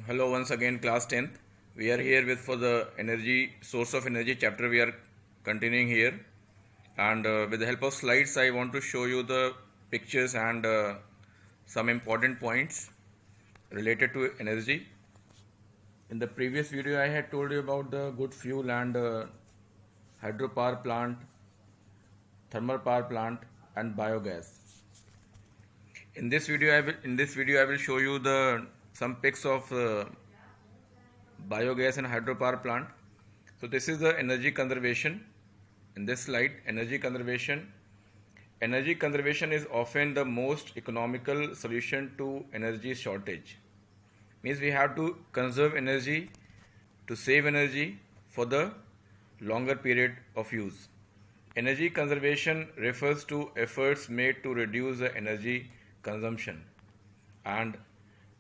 Hello once again class 10th. We are here with for the energy source of energy chapter. We are continuing here, and with the help of slides I want to show you the pictures and some important points related to energy. In the previous video I had told you about the good fuel and hydropower plant, thermal power plant and biogas. In this video I will show you the some pics of biogas and hydropower plant. So this is the energy conservation. In this slide, energy conservation. Energy conservation is often the most economical solution to energy shortage. Means we have to conserve energy to save energy for the longer period of use. Energy conservation refers to efforts made to reduce the energy consumption, and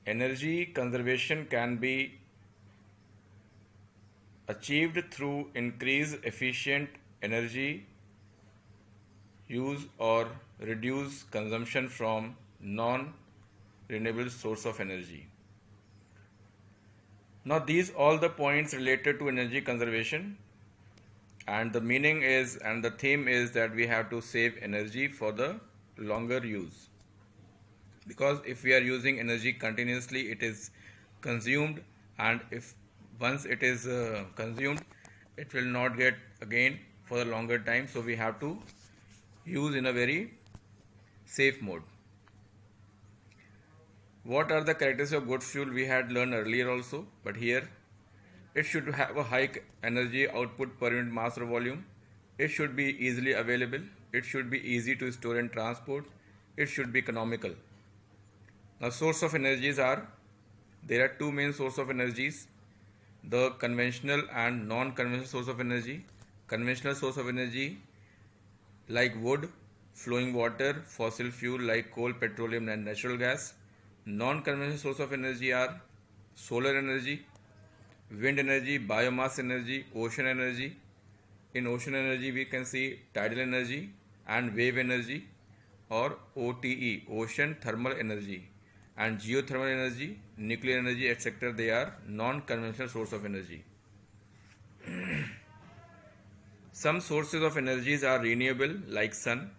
energy conservation can be achieved through increased efficient energy use or reduce consumption from non-renewable source of energy. Now these all the points related to energy conservation, and the meaning is and the theme is that we have to save energy for the longer use, because if we are using energy continuously it is consumed, and if once it is consumed it will not get again for a longer time, so we have to use in a very safe mode. What are the characteristics of good fuel we had learned earlier also, but here it should have a high energy output per unit mass or volume, it should be easily available, it should be easy to store and transport, it should be economical. Now source of energies are, there are two main source of energies, the conventional and non-conventional source of energy. Conventional source of energy like wood, flowing water, fossil fuel like coal, petroleum and natural gas. Non-conventional source of energy are solar energy, wind energy, biomass energy, ocean energy. In ocean energy we can see tidal energy and wave energy, or OTE, ocean thermal energy, and geothermal energy, nuclear energy, etc. They are non-conventional source of energy. Some sources of energies are renewable like sun,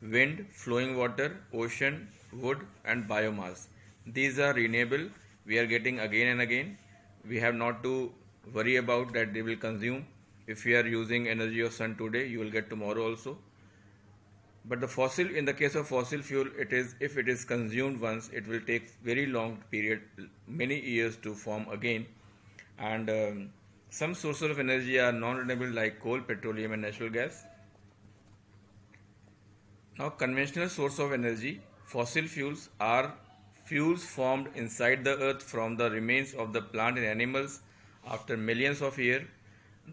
wind, flowing water, ocean, wood and biomass. These are renewable, we are getting again and again. We have not to worry about that they will consume. If we are using energy of sun today, you will get tomorrow also. But the fossil, in the case of fossil fuel, it is, if it is consumed once, it will take very long period, many years to form again. And some sources of energy are non-renewable like coal, petroleum and natural gas. Now conventional source of energy, fossil fuels are fuels formed inside the earth from the remains of the plant and animals after millions of years.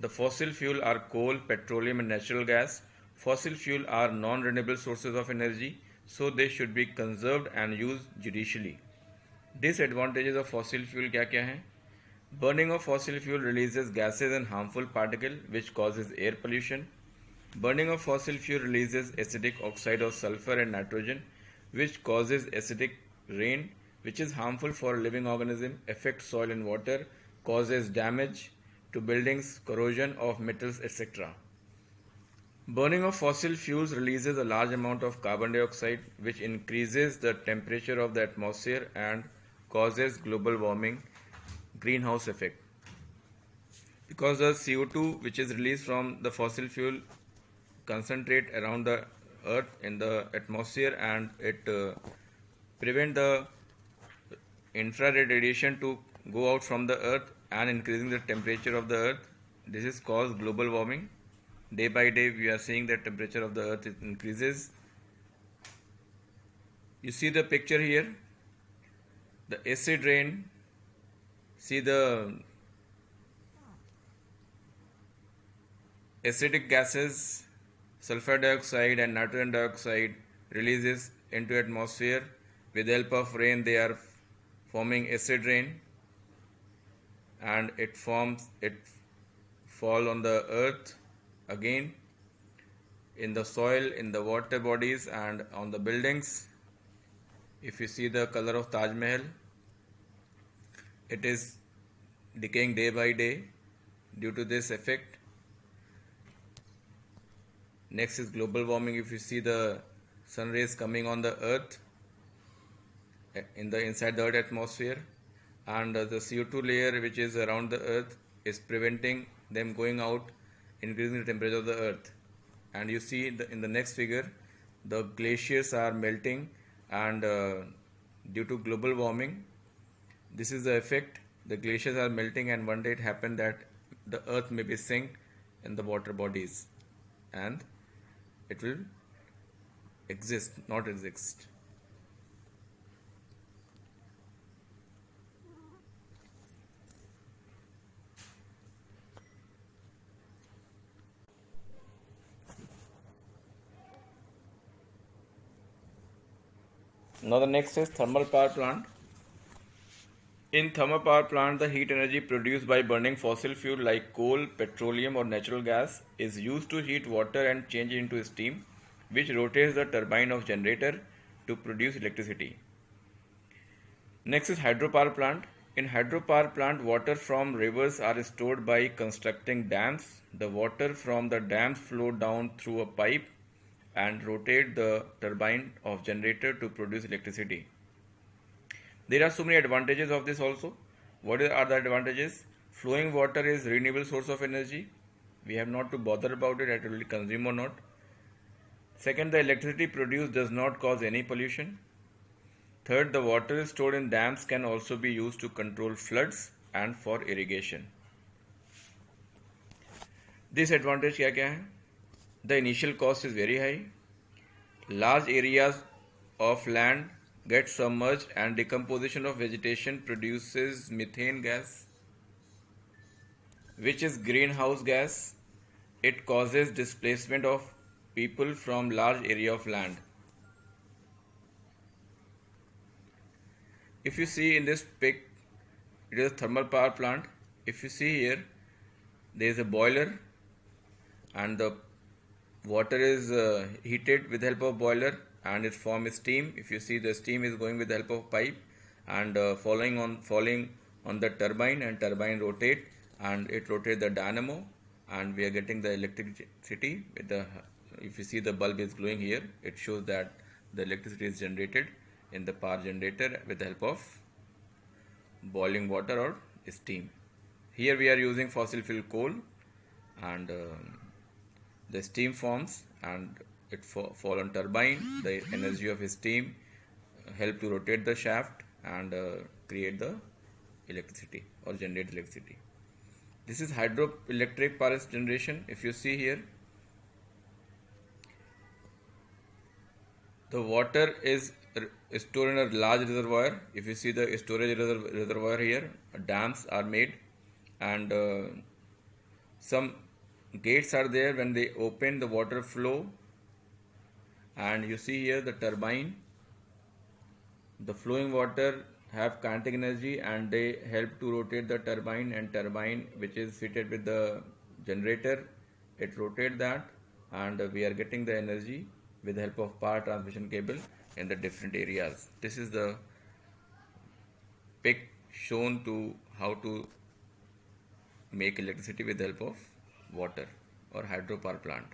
The fossil fuel are coal, petroleum and natural gas. Fossil fuel are non-renewable sources of energy, so they should be conserved and used judiciously. Disadvantages of fossil fuel क्या क्या हैं? Burning of fossil fuel releases gases and harmful particles which causes air pollution. Burning of fossil fuel releases acidic oxide of sulfur and nitrogen which causes acidic rain, which is harmful for living organism, affects soil and water, causes damage to buildings, corrosion of metals, etc. Burning of fossil fuels releases a large amount of carbon dioxide which increases the temperature of the atmosphere and causes global warming, greenhouse effect. Because the CO2 which is released from the fossil fuel concentrate around the earth in the atmosphere, and it prevent the infrared radiation to go out from the earth and increasing the temperature of the earth. This is called global warming. Day by day we are seeing that temperature of the earth increases. You see the picture here, the acid rain. See the acidic gases, sulfur dioxide and nitrogen dioxide releases into atmosphere. With the help of rain they are forming acid rain, and it fall on the earth again, in the soil, in the water bodies and on the buildings. If you see the color of Taj Mahal, it is decaying day by day due to this effect. Next is global warming. If you see the sun rays coming on the earth in the inside the earth atmosphere, and the CO2 layer which is around the earth is preventing them going out, increasing the temperature of the earth. And you see in the next figure, the glaciers are melting, and due to global warming, this is the effect. The glaciers are melting, and one day it happened that the earth may be sink in the water bodies, and it will not exist. Now the next is thermal power plant. In thermal power plant, the heat energy produced by burning fossil fuel like coal, petroleum or natural gas is used to heat water and change it into steam, which rotates the turbine of generator to produce electricity. Next is hydropower plant. In hydropower plant, water from rivers are stored by constructing dams. The water from the dams flow down through a pipe and rotate the turbine of generator to produce electricity. There are so many advantages of this also. What are the advantages? Flowing water is renewable source of energy. We have not to bother about it, it will consume or not. Second, the electricity produced does not cause any pollution. Third, the water stored in dams can also be used to control floods and for irrigation. Disadvantage क्या क्या है? The initial cost is very high. Large areas of land get submerged and decomposition of vegetation produces methane gas, which is greenhouse gas. It causes displacement of people from large area of land. If you see in this pic, it is a thermal power plant. If you see here, there is a boiler and the water is heated with the help of boiler and it forms steam. If you see, the steam is going with the help of pipe and falling on the turbine, and turbine rotate and it rotates the dynamo, and we are getting the electricity with the, if you see the bulb is glowing here, it shows that the electricity is generated in the power generator with the help of boiling water or steam. Here we are using fossil fuel coal, and the steam forms and it fall on turbine. The energy of steam help to rotate the shaft and create the electricity or generate electricity. This is hydroelectric power generation. If you see here, the water is stored in a large reservoir. If you see the storage reservoir here, dams are made, and some gates are there. When they open, the water flow, and you see here the turbine. The flowing water have kinetic energy and they help to rotate the turbine, and turbine which is fitted with the generator, it rotates that, and we are getting the energy with the help of power transmission cable in the different areas. This is the pic shown to how to make electricity with the help of water or hydropower plant.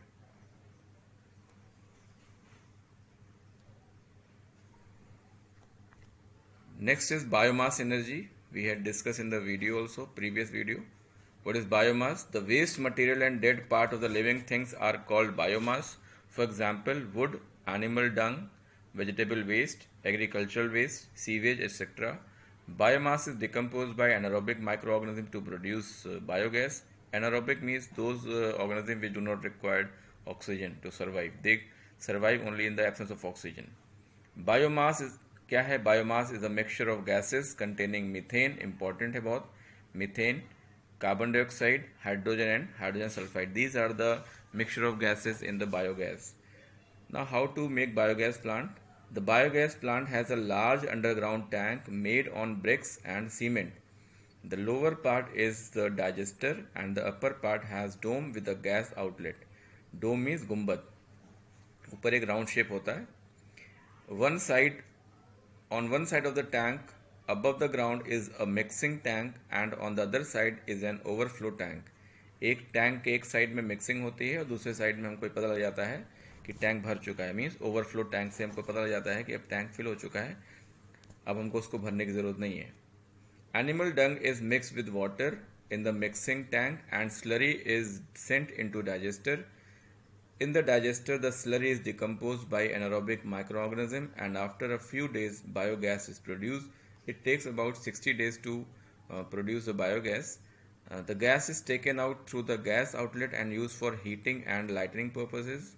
Next is biomass energy. We had discussed in the video also, previous video. What is biomass? The waste material and dead part of the living things are called biomass. For example, wood, animal dung, vegetable waste, agricultural waste, sewage, etc. Biomass is decomposed by anaerobic microorganisms to produce biogas. Anaerobic means those organisms which do not require oxygen to survive. They survive only in the absence of oxygen. Biomass is क्या है? Biomass is a mixture of gases containing methane. Important है बहुत. Methane, carbon dioxide, hydrogen and hydrogen sulfide. These are the mixture of gases in the biogas. Now, how to make biogas plant? The biogas plant has a large underground tank made on bricks and cement. The lower part is the digester and the upper part has dome with a gas outlet. Dome means गुंबद. ऊपर एक round shape होता है. On one side of the tank above the ground is a mixing tank and on the other side is an overflow tank. एक tank के एक side में mixing होती है और दूसरे साइड में हमको पता लग जाता है कि टैंक भर चुका है, मीन्स ओवरफ्लो टैंक से हमको पता लग जाता है कि अब टैंक फिल हो चुका है, अब हमको उसको भरने की ज़रूरत नहीं है. Animal Dang is mix with water in the mixing tank and slurry is sent into digester. In the digester, the slurry is decomposed by anaerobic microorganism and after a few days biogas is produced. It takes about 60 days to produce the biogas. The gas is taken out through the gas outlet and used for heating and lighting purposes.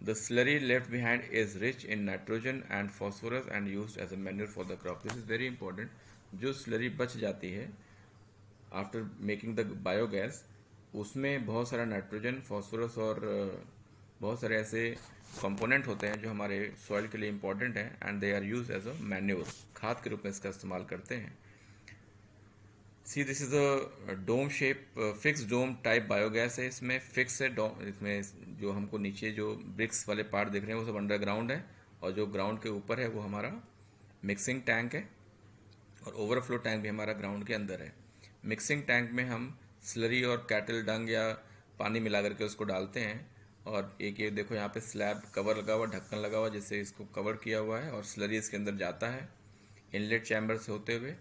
The slurry left behind is rich in nitrogen and phosphorus and used as a manure for the crop. This is very important. जो slurry बच जाती है after making the biogas, उसमें बहुत सारा nitrogen, phosphorus और बहुत सारे ऐसे कंपोनेंट होते हैं जो हमारे सॉइल के लिए इंपॉर्टेंट हैं and they are use as a manure, खाद के रूप में इसका इस्तेमाल करते हैं. See this is a dome shape, fix dome type biogas है. इसमें फिक्स है डोम, इसमें जो हमको नीचे जो ब्रिक्स वाले पार्ट देख रहे हैं वो सब अंडरग्राउंड है और जो ग्राउंड के ऊपर है वो हमारा मिक्सिंग टैंक है और ओवरफ्लो टैंक भी हमारा ग्राउंड के अंदर है. मिक्सिंग टैंक में हम स्लरी और कैटल डंग या पानी मिला करके उसको डालते हैं और एक ये देखो यहाँ पे स्लैब कवर लगा हुआ, ढक्कन लगा हुआ जिससे इसको कवर किया हुआ है और स्लरी इसके अंदर जाता है इनलेट चैम्बर से होते हुए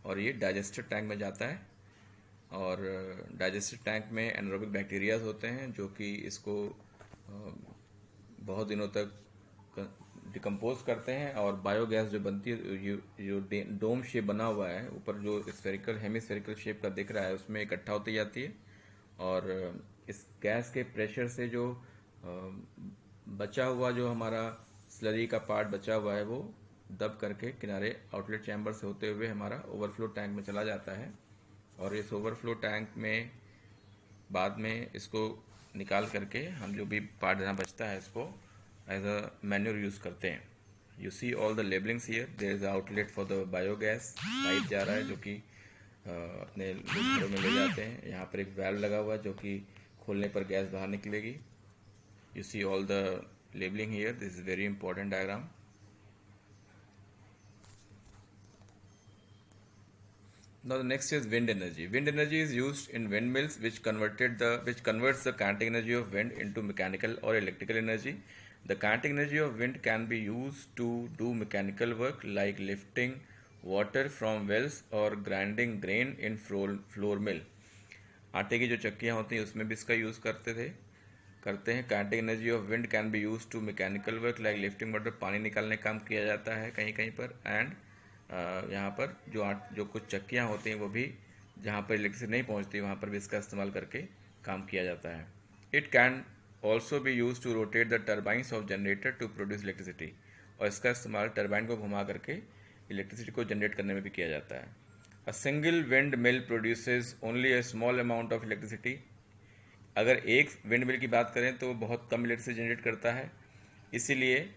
और ये डाइजेस्टर टैंक में जाता है. और डाइजेस्टर टैंक में एनारोबिक बैक्टीरियाज होते हैं जो कि इसको बहुत दिनों तक डिकम्पोज करते हैं और बायोगैस जो बनती है जो डोम शेप बना हुआ है ऊपर जो स्फेरिकल हेमिस्फेरिकल शेप का दिख रहा है उसमें इकट्ठा होती जाती है और इस गैस के प्रेशर से जो बचा हुआ जो हमारा स्लरी का पार्ट बचा हुआ है वो दब करके किनारे आउटलेट चैम्बर से होते हुए हमारा ओवरफ्लो टैंक में चला जाता है और इस ओवरफ्लो टैंक में बाद में इसको निकाल करके हम जो भी पार्ट जहाँ बचता है इसको एज अ मैन्योर यूज करते हैं. You see all the labellings here. There is outlet for the biogas, pipe जा रहा है जो कि अपने घरों में ले जाते हैं. यहाँ पर एक वाल्व लगा हुआ है जो कि खोलने पर गैस बाहर निकलेगी. You see all the labelling here. This is very important diagram. Now the next is wind energy. Wind energy is used in windmills which converts the kinetic energy of wind into mechanical or electrical energy. The kinetic energy of wind can be used to do mechanical work like lifting water from wells or grinding grain in flour mill. आटे की जो चक्कियाँ होती हैं उसमें भी इसका use करते हैं. Kinetic energy of wind can be use to mechanical work like lifting water, पानी निकालने काम किया जाता है कहीं कहीं पर. एंड यहाँ पर जो कुछ चक्कियाँ होती हैं वो भी जहाँ पर इलेक्ट्रिसिटी नहीं पहुँचती वहाँ पर भी इसका इस्तेमाल करके काम किया जाता है. It can also be use to rotate the turbines of generator to produce electricity, और इसका इस्तेमाल टर्बाइन को घुमा करके इलेक्ट्रिसिटी को जनरेट करने में भी किया जाता है. A single wind mill produces only a small amount of electricity. अगर एक विंड मिल की बात करें तो वो बहुत कम इलेक्ट्रिसिटी जनरेट करता है, इसीलिए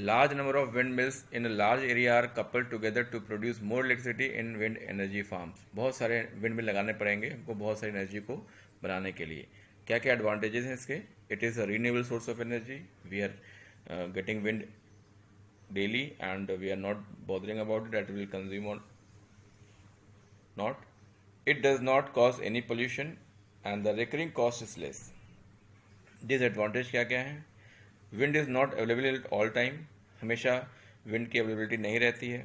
large number of windmills in a large area are coupled together to produce more electricity in wind energy farms. बहुत सारे windmill लगाने पड़ेंगे हमको बहुत सारी एनर्जी को बनाने के लिए. क्या क्या एडवांटेजेस हैं इसके? It is a renewable source of energy. We are getting wind daily and we are not bothering about it that will consume or not. It does not cause any pollution and the recurring cost is less. Disadvantage क्या क्या है? Wind is not available at all time, हमेशा wind की availability नहीं रहती है.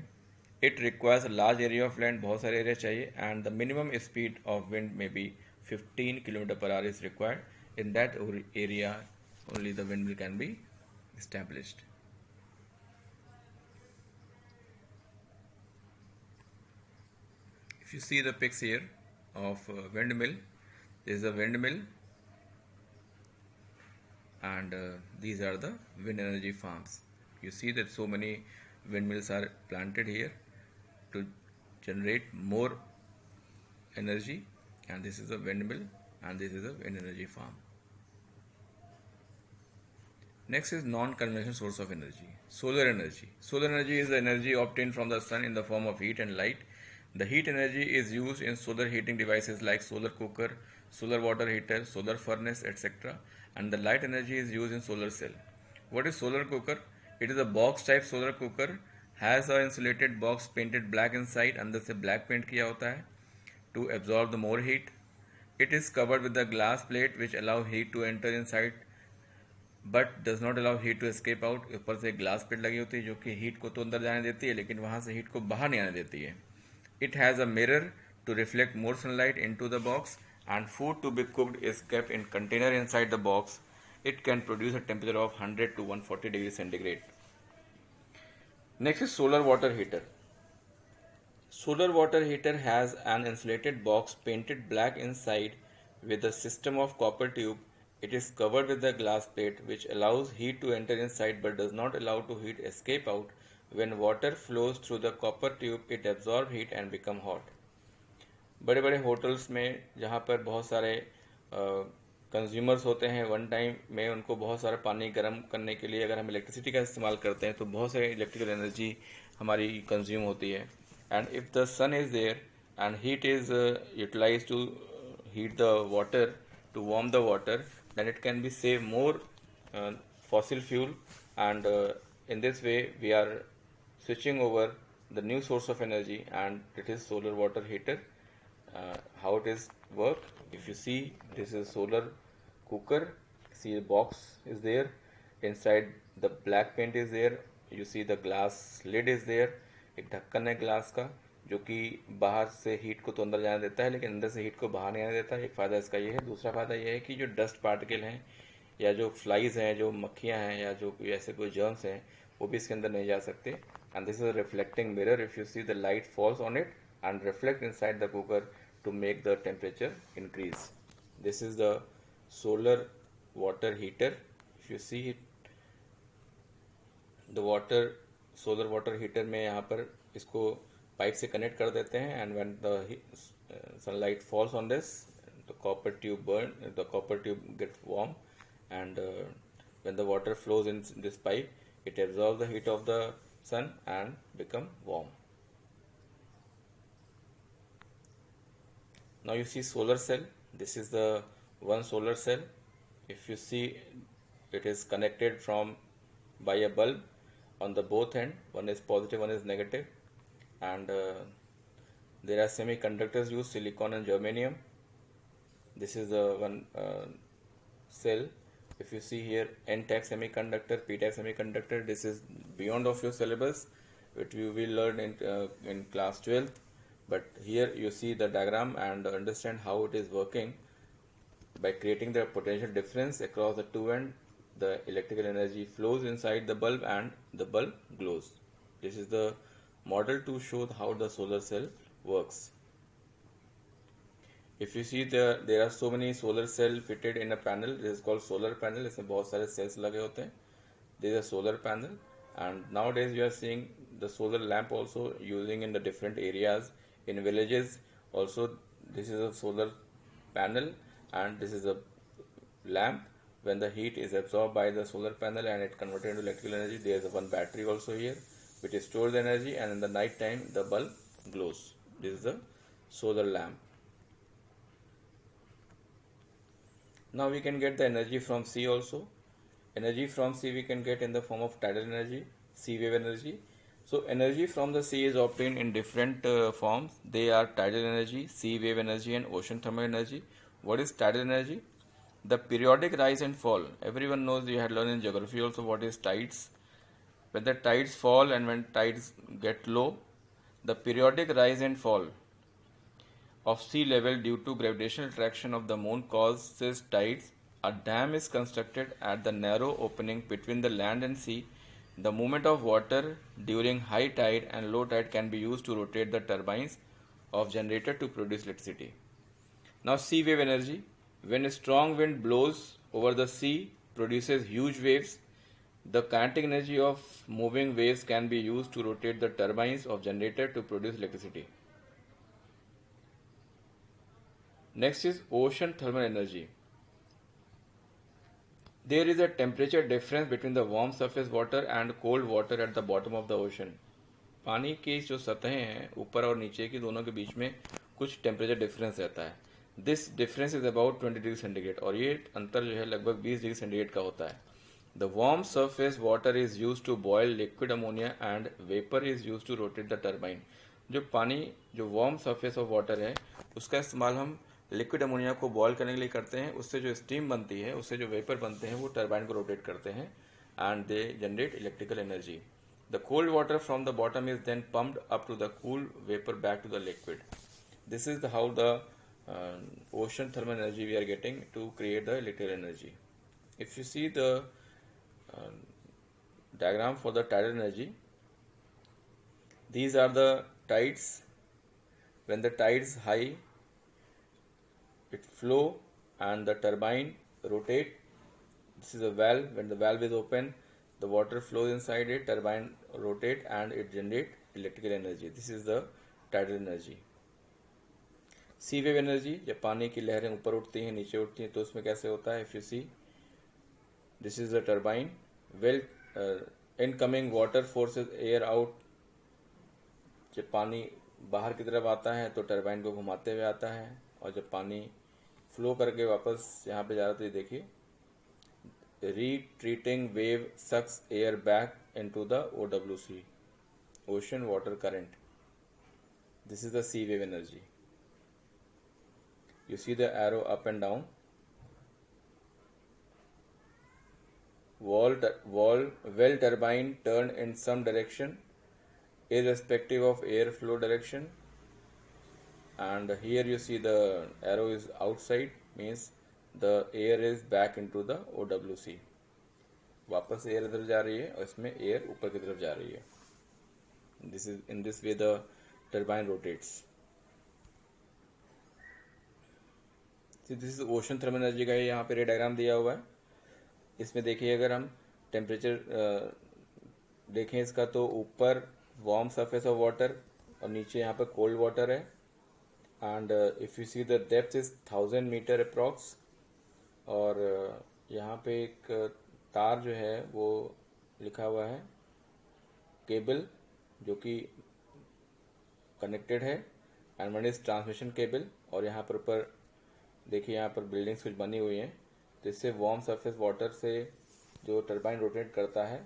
It requires large area of land, बहुत सारे एरिया चाहिए. And the minimum speed of wind में be 15 km/h is required. In that area only the wind can be established. If you see the pics here of windmill, this is a windmill and these are the wind energy farms. You see that so many windmills are planted here to generate more energy, and this is a windmill and this is a wind energy farm. Next is non-conventional source of energy. Solar energy. Solar energy is the energy obtained from the sun in the form of heat and light. The heat energy is used in solar heating devices like solar cooker, solar water heater, solar furnace, etc. And the light energy is used in solar cell. What is solar cooker? It is a box type solar cooker has a insulated box painted black inside, अंदर से black paint किया होता है, to absorb the more heat. It is covered with a glass plate which allow heat to enter inside but does not allow heat to escape out. ऊपर से एक glass plate लगी होती है जो कि हीट को तो अंदर जाने देती है लेकिन वहाँ से हीट को बाहर नहीं आने देती है. It has a mirror to reflect more sunlight into the box, and food to be cooked is kept in container inside the box. It can produce a temperature of 100 to 140 degrees centigrade. Next is solar water heater. Solar water heater has an insulated box painted black inside with a system of copper tube. It is covered with a glass plate which allows heat to enter inside but does not allow to heat escape out. When water flows through the copper tube, it absorbs heat and become hot. बड़े बड़े hotels में जहाँ पर बहुत सारे consumers होते हैं, one time में उनको बहुत सारा पानी गर्म करने के लिए अगर हम इलेक्ट्रिसिटी का इस्तेमाल करते हैं तो बहुत सारी इलेक्ट्रिकल एनर्जी हमारी कंज्यूम होती है. And if the sun is there and heat is utilized to heat the water, to warm the water, then it can be save more fossil fuel, and in this way we are switching over the new source of energy, and it is solar water heater. How it is work? If you see, this is solar cooker. See, the box is there, inside the black paint is there, you see the glass lid is there. एक ढक्कन है glass का जो कि बाहर से heat को तो अंदर जाने देता है लेकिन अंदर से हीट को बाहर नहीं आने देता. एक फ़ायदा इसका ये है. दूसरा फ़ायदा ये है कि जो डस्ट पार्टिकल हैं या जो फ्लाइज हैं, जो मक्खियाँ हैं या जो कोई ऐसे कोई जर्म्स हैं, वो भी इसके अंदर नहीं जा सकते. And this is a reflecting mirror. If you see the light falls on it and reflect inside the cooker to make the temperature increase. This is the solar water heater. If you see the water solar water heater में यहाँ पर इसको pipe से connect कर देते हैं, and when the sunlight falls on this the copper tube burn, the copper tube get warm, and when the water flows in this pipe it absorb the heat of the sun and become warm. Now you see solar cell. This is the one solar cell. If you see, it is connected from by a bulb on the both end. One is positive, one is negative, and there are semiconductors used, silicon and germanium. This is the one cell. If you see here, n-type semiconductor, p-type semiconductor. This is beyond of your syllabus, which you will learn in class 12. But here you see the diagram and understand how it is working. By creating the potential difference across the two ends, the electrical energy flows inside the bulb and the bulb glows. This is the model to show how the solar cell works. If you see there are so many solar cell fitted in a panel. This is called solar panel. इसमें बहुत सारे cells लगे होते हैं. This is a solar panel, and nowadays you are seeing the solar lamp also using in the different areas in villages. Also, this is a solar panel, and this is a lamp. When the heat is absorbed by the solar panel and it converted into electrical energy, there is one battery also here which stores the energy, and in the night time the bulb glows. This is the solar lamp. Now we can get the energy from sea also. Energy from sea we can get in the form of tidal energy, sea wave energy. So energy from the sea is obtained in different forms. They are tidal energy, sea wave energy, and ocean thermal energy. What is tidal energy? The periodic rise and fall. Everyone knows, you had learned in geography also what is tides. When the tides fall and when tides get low, the periodic rise and fall of sea level due to gravitational attraction of the moon causes tides. A dam is constructed at the narrow opening between the land and sea. The movement of water during high tide and low tide can be used to rotate the turbines of generator to produce electricity. Now sea wave energy. When a strong wind blows over the sea, produces huge waves. The kinetic energy of moving waves can be used to rotate the turbines of generator to produce electricity. Next is ocean thermal energy. There is a temperature difference between the warm surface water and cold water at the bottom of the ocean. पानी की जो सतहें हैं ऊपर और नीचे की दोनों के बीच में कुछ टेम्परेचर डिफरेंस रहता है. This difference is about 20 degree centigrade, और ये अंतर जो है लगभग 20 डिग्री सेंटीग्रेड का होता है. The warm surface water is used to boil liquid ammonia and vapor is used to rotate the turbine. जो पानी जो वार्म सरफेस ऑफ वाटर है उसका इस्तेमाल हम लिक्विड अमोनिया को बॉयल करने के लिए करते हैं. उससे जो स्टीम बनती है, उससे जो वेपर बनते हैं, वो टरबाइन को रोटेट करते हैं and they generate electrical energy. The cold water from the bottom is then pumped up to the cool vapor back to the liquid. This is how the ocean thermal energy we are getting to create the electrical energy. If you see the diagram for the tidal energy, these are the tides. When the tides high, it flow and the turbine rotate. This is a valve. When the valve is open, the water flows inside it, turbine rotate and it generate electrical energy. This is the tidal energy. Sea wave energy, जब पानी की लहरें ऊपर उठती हैं नीचे उठती हैं तो उसमें कैसे होता है. If you see, this is the turbine. Well incoming water forces air out. जब पानी बाहर की तरफ आता है तो टरबाइन को घुमाते हुए आता है, और जब पानी फ्लो करके वापस यहाँ पे जा रहा है तो ये देखिए, retreating wave sucks air back into the OWC, ocean water current. This is the sea wave energy. You see the arrow up and down. Well turbine turn in some direction irrespective of air flow direction, and here you see the arrow is outside, means the air is back into the OWC. वापस air इधर जा रही है और इसमें air ऊपर की तरफ जा रही है. This is in this way the turbine rotates. This is ocean thermal energy का यहाँ पे डायग्राम दिया हुआ है. इसमें देखिए, अगर हम टेम्परेचर देखें इसका, तो ऊपर वार्म सरफेस ऑफ वाटर और नीचे यहाँ पर कोल्ड वाटर है. And if you see the depth is 1000 metre approx. और यहाँ पे एक तार जो है वो लिखा हुआ है केबल, जो कि कनेक्टेड है, and one is transmission cable. और यहाँ पर ऊपर देखिए, यहाँ पर बिल्डिंग्स कुछ बनी हुई हैं, तो इससे वार्म सरफेस वाटर से जो टरबाइन रोटेट करता है,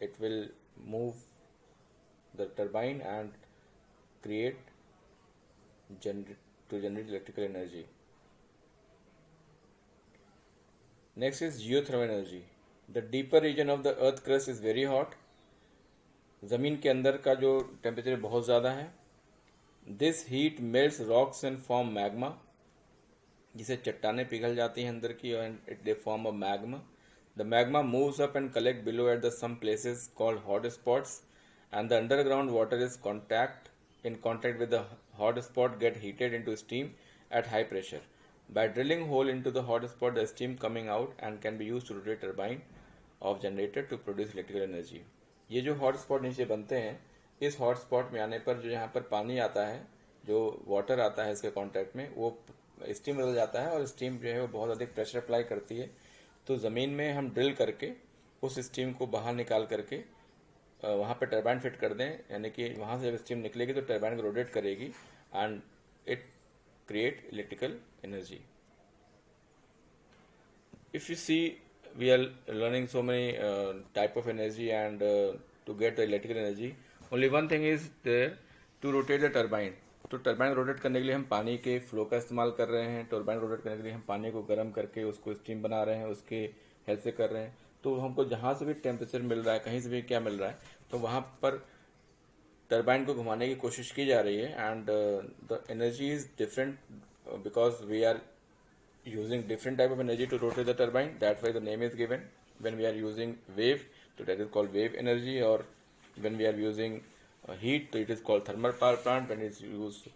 it will move the turbine and create to generate electrical energy. Next is geothermal energy. The deeper region of the earth crust is very hot. ज़मीन के अंदर का जो टेम्परेचर बहुत ज़्यादा है. This heat melts rocks and form magma. जिसे चट्टानें पिघल जाती हैं अंदर की, and they form a magma. The magma moves up and collect below at the some places called hot spots, and the underground water is in contact with the hot spot get heated into steam at high pressure. By drilling hole into the hot spot, the steam coming out and can be used to rotate turbine of generator to produce electrical energy. ये जो hot spot नीचे बनते हैं, इस hot spot में आने पर जो यहाँ पर पानी आता है, जो वाटर आता है इसके कांटेक्ट में, वो स्टीम बदल जाता है और स्टीम जो है वो बहुत अधिक प्रेशर अप्लाई करती है. तो ज़मीन में हम ड्रिल करके उस स्टीम को बाहर निकाल करके वहाँ पे टरबाइन फिट कर दें, यानी कि वहाँ से जब स्टीम निकलेगी तो टरबाइन को रोटेट करेगी and it create electrical energy. If you see, we are learning so many type of energy and to get the electrical energy, only one thing is there to rotate the turbine. तो turbine rotate करने के लिए हम पानी के flow का इस्तेमाल कर रहे हैं. टरबाइन रोटेट करने के लिए हम पानी को गर्म करके उसको स्टीम बना रहे हैं, उसके हेल्प से कर रहे हैं. तो हमको जहाँ से भी टेम्परेचर मिल रहा है, कहीं से भी क्या मिल रहा है, तो वहाँ पर टरबाइन को घुमाने की कोशिश की जा रही है. And the energy is different because we are using different type of energy to rotate the turbine. That's why the name is given. When we are using wave, so that is called wave energy, or when we are using heat, so it is called thermal power plant. When it's used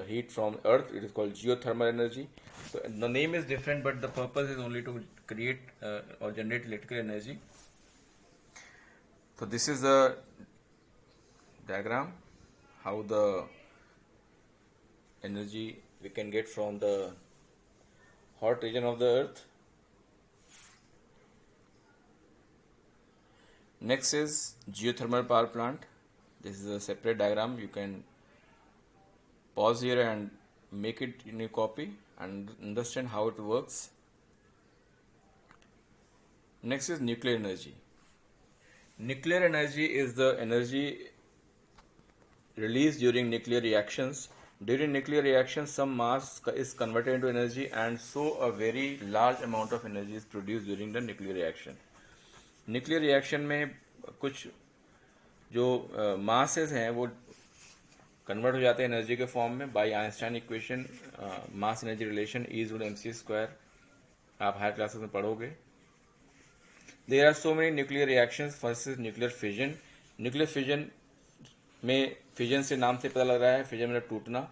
heat from earth, it is called geothermal energy. So the name is different, but the purpose is only to create or generate electrical energy. So this is the diagram how the energy we can get from the hot region of the earth. Next is geothermal power plant. This is a separate diagram. You can pause here and make it in a copy and understand how it works. Next is nuclear energy. Nuclear energy is the energy released during nuclear reactions. During nuclear reactions, some mass is converted into energy, and so a very large amount of energy is produced during the nuclear reaction. Nuclear reaction में कुछ जो masses हैं वो convert हो जाते हैं energy के form में बाय Einstein equation, mass energy relation E=mc². आप हायर क्लासेस में पढ़ोगे. There are so many nuclear reactions. First is nuclear fission. Nuclear fission में फिजन से नाम से पता लग रहा है, फिजन मतलब टूटना.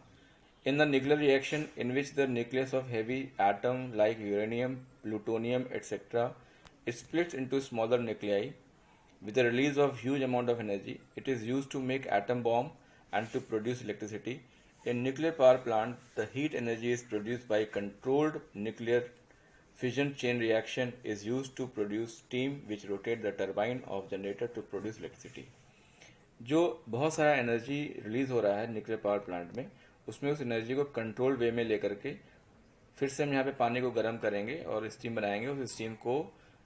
In the nuclear reaction in which the nucleus of heavy atom like uranium, plutonium etcetera it splits into smaller nuclei with the release of huge amount of energy. It is used to make atom bomb and to produce electricity. In nuclear power plant, the heat energy is produced by controlled nuclear fission chain reaction is used to produce steam which rotate the turbine of generator to produce electricity. जो बहुत सारा energy release हो रहा है nuclear power plant में, उसमें उस energy को कंट्रोल्ड वे में लेकर के फिर से हम यहाँ पे पानी को गर्म करेंगे और स्टीम बनाएंगे. उस स्टीम को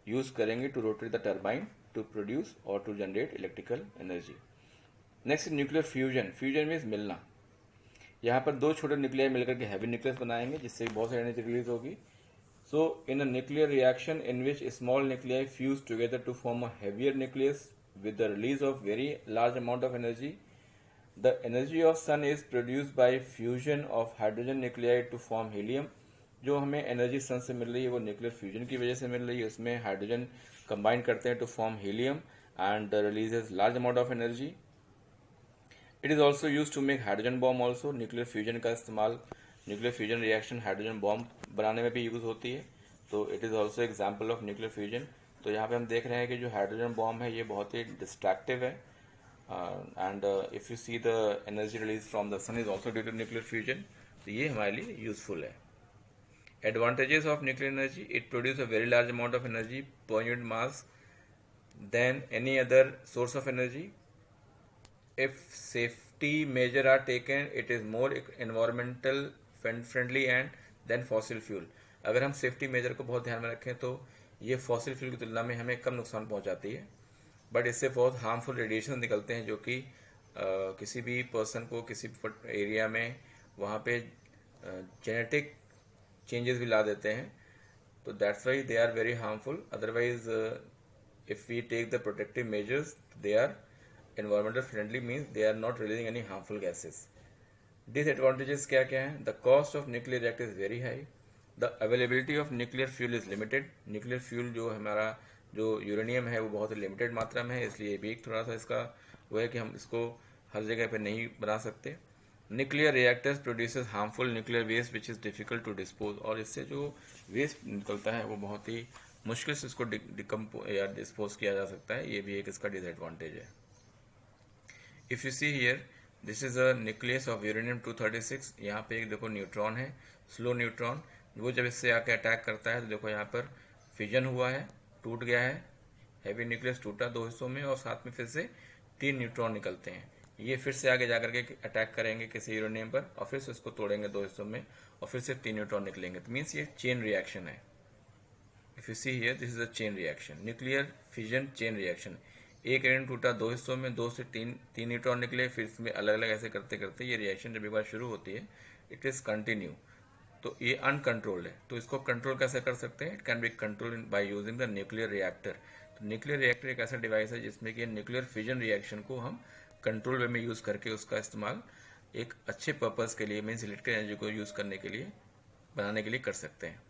यूज करेंगे to rotate the turbine to produce or to generate electrical energy. Next nuclear fusion. Fusion means मिलना. यहाँ पर दो छोटे न्यूक्लियर मिलकर के हैवी न्यूक्लियस बनाएंगे जिससे बहुत सारी एनर्जी रिलीज होगी. So in a nuclear reaction in which small nuclei fuse together to form a heavier nucleus with the release of very large amount of energy. The energy of sun is produced by fusion of hydrogen nuclei to form helium. जो हमें energy सन से मिल रही है वो nuclear fusion की वजह से मिल रही है. उसमें हाइड्रोजन कंबाइन करते हैं to form helium and releases large amount of energy. It is also use to make hydrogen bomb also. Nuclear fusion का इस्तेमाल nuclear fusion reaction hydrogen bomb बनाने में भी यूज होती है. तो it is also example of nuclear fusion. तो यहाँ पे हम देख रहे हैं कि जो हाइड्रोजन बॉम्ब है ये बहुत ही डिस्ट्रैक्टिव है. And if you see the energy release from the sun is also due to nuclear fusion. तो ये हमारे लिए यूजफुल है. Advantages of nuclear energy: it produces a very large amount of energy per unit mass than any other source of energy. If safety measures are taken, it is more environmental friendly and than fossil fuel. अगर हम safety major को बहुत ध्यान में रखें तो ये fossil fuel की तुलना में हमें कम नुकसान पहुंचाती है. बट इससे बहुत हार्मफुल रेडिएशन निकलते हैं जो कि किसी भी पर्सन को किसी एरिया में वहाँ पे जेनेटिक चेंजेस भी ला देते हैं. तो that's why they are very harmful. Otherwise if we take the protective measures they are environmental friendly, means they are not releasing any harmful gases. Disadvantages क्या क्या हैं? The cost of nuclear reactor is very high. The availability of nuclear fuel is limited. Nuclear fuel जो हमारा जो uranium है वो बहुत ही limited मात्रा में है, इसलिए भी थोड़ा सा इसका वो है कि हम इसको हर जगह पे नहीं बना सकते. Nuclear reactors produces harmful nuclear waste which is difficult to dispose. और इससे जो वेस्ट निकलता है वो बहुत ही मुश्किल से इसको या डिस्पोज किया जा सकता है. ये भी एक इसका डिसएडवांटेज है. If you see here, this is a nucleus of uranium 236. यहाँ पे एक देखो न्यूट्रॉन है, स्लो न्यूट्रॉन. वो जब इससे आके अटैक करता है तो देखो यहाँ पर फिजन हुआ है, टूट गया है, हैवी न्यूक्लियस टूटा दो हिस्सों में और साथ में फिर से 3 न्यूट्रॉन निकलते हैं. ये फिर से आगे जाकर के अटैक करेंगे किसी यूरेनियम पर और फिर से उसको तोड़ेंगे दो हिस्सों में और फिर से 3 न्यूट्रॉन निकलेंगे. तो मीन्स ये चेन रिएक्शन है. If you see here, this is a chain reaction, nuclear fission chain reaction. एक यूरेनियम टूटा दो हिस्सों में, 2 से 3 न्यूट्रॉन निकले, फिर इसमें अलग अलग ऐसे करते करते ये रिएक्शन जब एक बार शुरू होती है इट इज कंटिन्यू. तो ये अनकंट्रोल्ड है. तो इसको कंट्रोल कैसे कर सकते हैं? It can be control by using the nuclear reactor. तो न्यूक्लियर रिएक्टर एक ऐसा डिवाइस है जिसमें कि न्यूक्लियर फिजन रिएक्शन को हम कंट्रोल वे में यूज करके उसका इस्तेमाल एक अच्छे पर्पस के लिए, मीन्स इलेक्ट्रिकल एनर्जी को यूज करने के लिए, बनाने के लिए कर सकते हैं.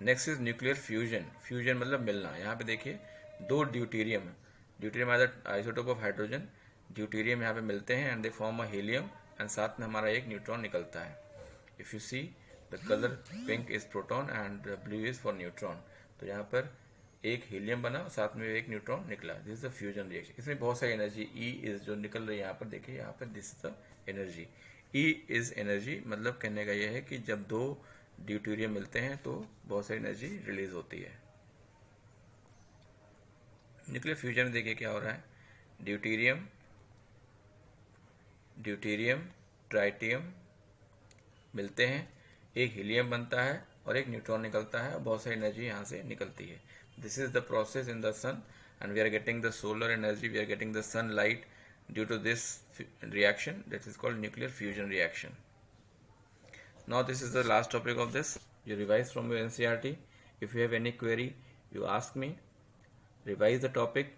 Next is nuclear fusion. Fusion मतलब मिलना. यहाँ पे देखिए दो deuterium, deuterium as isotope of hydrogen, deuterium यहाँ पे मिलते हैं and they form a helium and साथ में हमारा एक न्यूट्रॉन निकलता है. If you see the colour pink is proton and blue is for neutron. तो यहाँ पर एक हीलियम बना साथ में एक न्यूट्रॉन निकला. This is the fusion reaction. इसमें बहुत सारी एनर्जी ई इज जो निकल रही है यहाँ पर देखिए, यहाँ पर this is the energy. E is energy मतलब कहने का यह है कि जब दो ड्यूटेरियम मिलते हैं तो बहुत सारी एनर्जी रिलीज होती है. न्यूक्लियर फ्यूजन में देखिए क्या हो रहा है. ड्यूटेरियम, ड्यूटेरियम, ट्राइटियम मिलते हैं, एक हीलियम बनता है और एक न्यूट्रॉन निकलता है और बहुत सारी एनर्जी यहाँ से निकलती है. This is the process in the sun, and we are getting the solar energy, we are getting the sunlight due to this reaction that is called nuclear fusion reaction. Now this is the last topic of this. You revise from your NCERT. If you have any query, you ask me. Revise the topic